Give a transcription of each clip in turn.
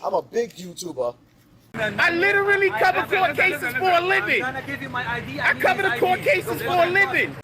I'm a big YouTuber. I literally cover court cases for a living. I'm gonna give you my ID. I cover the court cases for a living.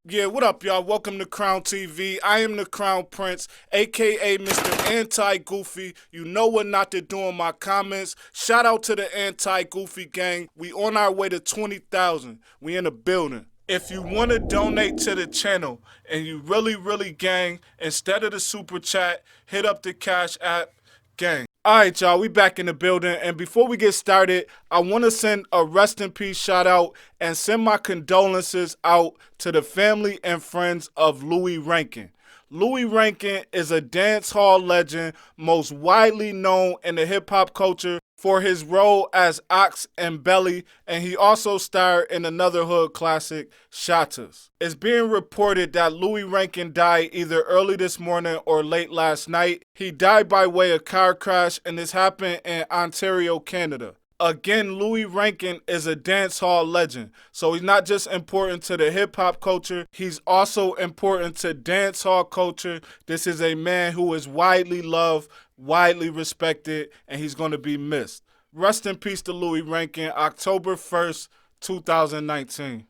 Yeah, what up, y'all? Welcome to Crown TV. I am the Crown Prince, a.k.a. Mr. Anti-Goofy. You know what not to do in my comments. Shout out to the Anti-Goofy gang. We on our way to 20,000. We in the building. If you want to donate to the channel and you really gang, instead of the super chat, hit up the Cash App gang. All right, y'all, we back in the building, and before we get started, I want to send a rest in peace shout out and send my condolences out to the family and friends of Louis Rankin. Louis Rankin is a dance hall legend, most widely known in the hip-hop culture for his role as Ox and Belly, and he also starred in another hood classic, Shotters. It's being reported that Louis Rankin died either early this morning or late last night. He died by way of car crash, and this happened in Ontario, Canada. Again, Louis Rankin is a dance hall legend, so he's not just important to the hip-hop culture, he's also important to dance hall culture. This is a man who is widely loved, widely respected, and he's going to be missed. Rest in peace to Louis Rankin, October 1st, 2019.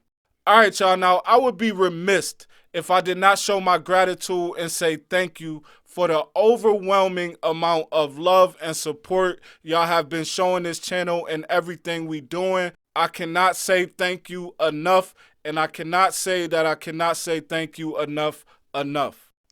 All right, y'all, now I would be remiss if I did not show my gratitude and say thank you for the overwhelming amount of love and support y'all have been showing this channel and everything we doing. I cannot say thank you enough, and I cannot say that I cannot say thank you enough.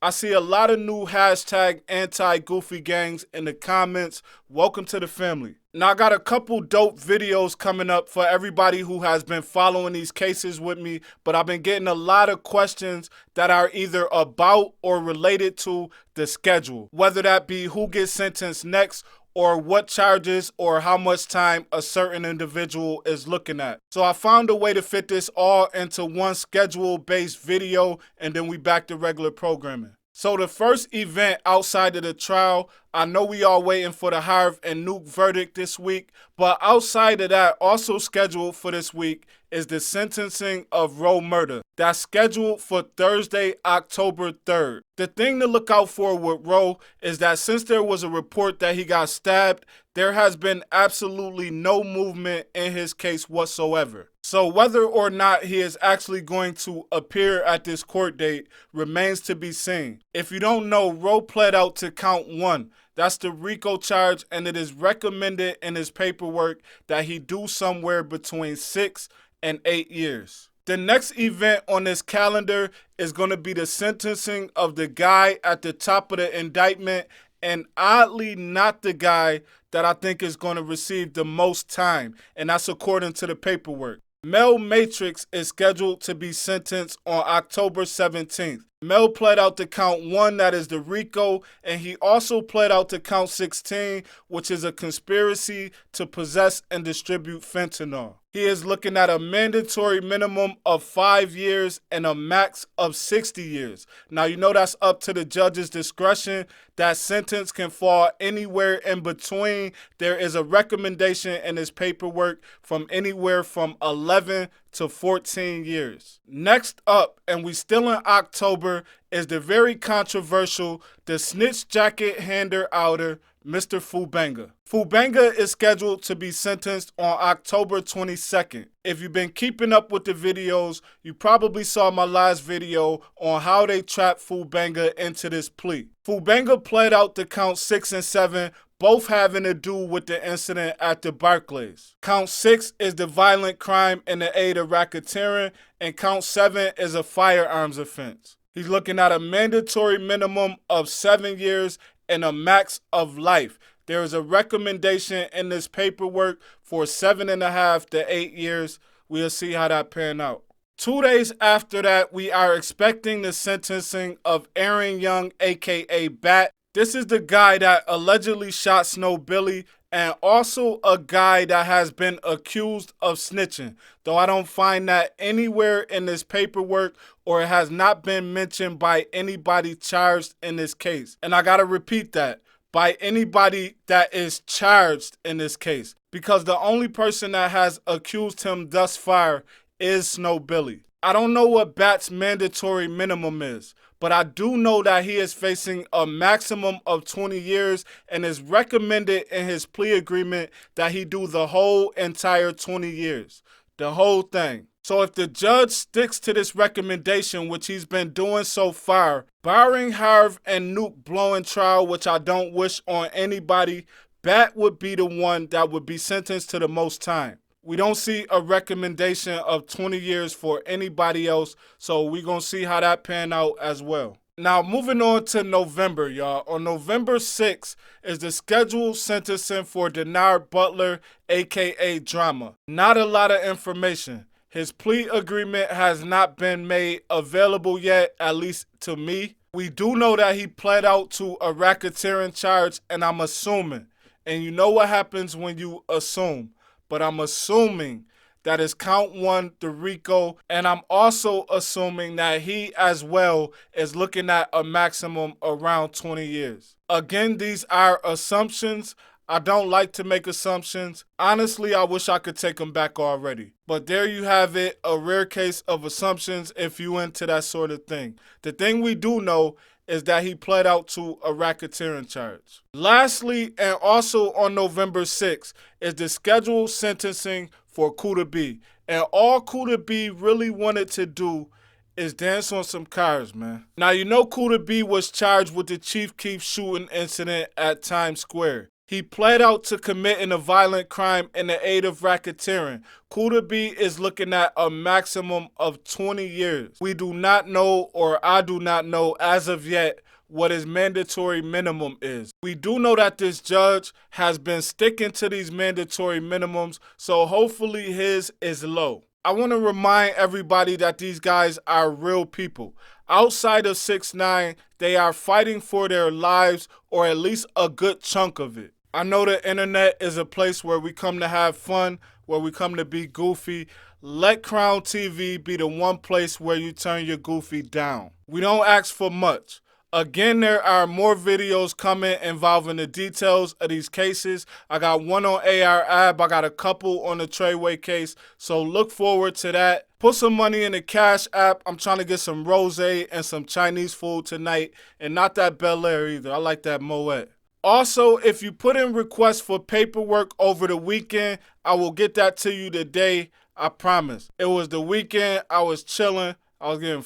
I see a lot of new hashtag anti-goofy gangs in the comments. Welcome to the family. Now, I got a couple dope videos coming up for everybody who has been following these cases with me, but I've been getting a lot of questions that are either about or related to the schedule, whether that be who gets sentenced next or what charges or how much time a certain individual is looking at. So I found a way to fit this all into one schedule-based video, and then we back to regular programming. So the first event outside of the trial, I know we all waiting for the Harv and Nuke verdict this week, but outside of that, also scheduled for this week is the sentencing of Roe murder. That's scheduled for Thursday, October 3rd. The thing to look out for with Roe is that since there was a report that he got stabbed, there has been absolutely no movement in his case whatsoever. So whether or not he is actually going to appear at this court date remains to be seen. If you don't know, Roe pled out to count 1. That's the RICO charge, and it is recommended in his paperwork that he do somewhere between 6 and 8 years. The next event on this calendar is going to be the sentencing of the guy at the top of the indictment, and oddly not the guy that I think is going to receive the most time, and that's according to the paperwork. Mel Matrix is scheduled to be sentenced on October 17th. Mel pled out to count 1, that is the RICO, and he also pled out to count 16, which is a conspiracy to possess and distribute fentanyl. He is looking at a mandatory minimum of 5 years and a max of 60 years. Now, you know that's up to the judge's discretion. That sentence can fall anywhere in between. There is a recommendation in his paperwork from anywhere from 11 to 14 years. Next up, and we still in October, is the very controversial, the snitch jacket hander outer, Mr. Fubanga. Fubanga is scheduled to be sentenced on October 22nd. If you've been keeping up with the videos, you probably saw my last video on how they trapped Fubanga into this plea. Fubanga pled out to count 6 and 7, both having to do with the incident at the Barclays. Count 6 is the violent crime in the aid of racketeering, and count 7 is a firearms offense. He's looking at a mandatory minimum of 7 years and a max of life. There is a recommendation in this paperwork for 7.5 to 8 years. We'll see how that pan out. 2 days after that, we are expecting the sentencing of Aaron Young, aka Bat. This is the guy that allegedly shot Snow Billy, and also a guy that has been accused of snitching, though I don't find that anywhere in this paperwork, or it has not been mentioned by anybody charged in this case. And I gotta repeat that, by anybody that is charged in this case, because the only person that has accused him thus far is Snow Billy. I don't know what Bat's mandatory minimum is, but I do know that he is facing a maximum of 20 years and is recommended in his plea agreement that he do the whole entire 20 years, the whole thing. So if the judge sticks to this recommendation, which he's been doing so far, barring Harv and Nuke blowing trial, which I don't wish on anybody, Bat would be the one that would be sentenced to the most time. We don't see a recommendation of 20 years for anybody else, so we're going to see how that pan out as well. Now, moving on to November, y'all. On November 6th is the scheduled sentencing for Denard Butler, a.k.a. Drama. Not a lot of information. His plea agreement has not been made available yet, at least to me. We do know that he pled out to a racketeering charge, and I'm assuming, and you know what happens when you assume, but I'm assuming that is count 1, the RICO, and I'm also assuming that he as well is looking at a maximum around 20 years. Again, these are assumptions. I don't like to make assumptions. Honestly, I wish I could take them back already. But there you have it, a rare case of assumptions if you into that sort of thing. The thing we do know is that he pled out to a racketeering charge. Lastly, and also on November 6th, is the scheduled sentencing for Kooda B. And all Kooda B really wanted to do is dance on some cars, man. Now, you know Kooda B was charged with the Chief Keef shooting incident at Times Square. He pled out to committing a violent crime in the aid of racketeering. Kooda B is looking at a maximum of 20 years. We do not know, or I do not know as of yet, what his mandatory minimum is. We do know that this judge has been sticking to these mandatory minimums, so hopefully his is low. I want to remind everybody that these guys are real people. Outside of 6ix9ine, they are fighting for their lives, or at least a good chunk of it. I know the internet is a place where we come to have fun, where we come to be goofy. Let Crown TV be the one place where you turn your goofy down. We don't ask for much. Again, there are more videos coming involving the details of these cases. I got one on AR Ab. I got a couple on the Treyway case. So look forward to that. Put some money in the Cash App. I'm trying to get some rosé and some Chinese food tonight. And not that Bel Air either. I like that Moet. Also, if you put in requests for paperwork over the weekend, I will get that to you today. I promise. It was the weekend. I was chilling. I was getting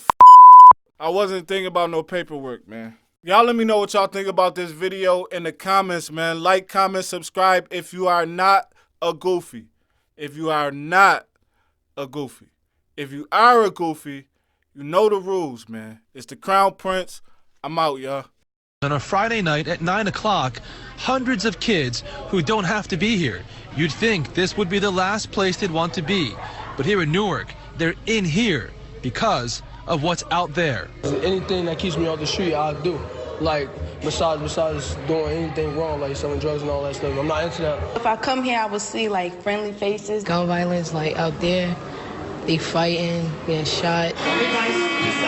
I wasn't thinking about no paperwork, man. Y'all let me know what y'all think about this video in the comments, man. Like, comment, subscribe if you are not a goofy. If you are not a goofy. If you are a goofy, you know the rules, man. It's the Crown Prince. I'm out, y'all. On a Friday night at 9 o'clock, hundreds of kids who don't have to be here. You'd think this would be the last place they'd want to be. But here in Newark, they're in here because of what's out there. Anything that keeps me off the street, I'll do. Like, besides doing anything wrong, like selling drugs and all that stuff. I'm not into that. If I come here, I will see, like, friendly faces. Gun violence, like, out there. They fighting, getting shot.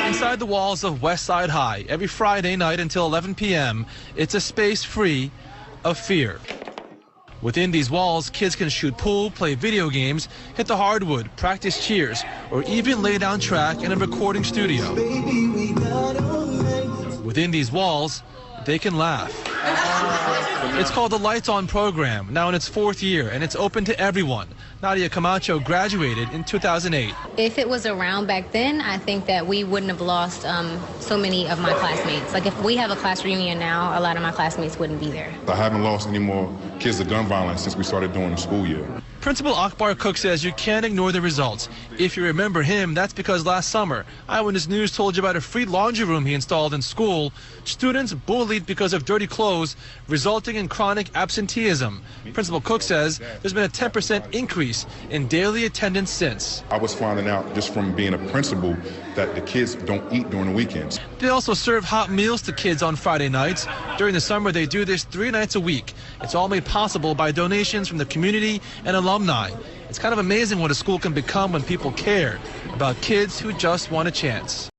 Inside the walls of West Side High, every Friday night until 11 p.m., it's a space free of fear. Within these walls, kids can shoot pool, play video games, hit the hardwood, practice cheers, or even lay down track in a recording studio. Within these walls, they can laugh. It's called the Lights On program, now in its 4th year, and it's open to everyone. Nadia Camacho graduated in 2008. If it was around back then, I think that we wouldn't have lost so many of my classmates. Like, if we have a class reunion now, a lot of my classmates wouldn't be there. I haven't lost any more kids to gun violence since we started doing the school year. Principal Akbar Cook says you can't ignore the results. If you remember him, that's because last summer, Eyewitness News told you about a free laundry room he installed in school. Students bullied because of dirty clothes, resulting in chronic absenteeism. Principal Cook says there's been a 10% increase in daily attendance since. I was finding out just from being a principal that the kids don't eat during the weekends. They also serve hot meals to kids on Friday nights. During the summer, they do this 3 nights a week. It's all made possible by donations from the community and alumni. It's kind of amazing what a school can become when people care about kids who just want a chance.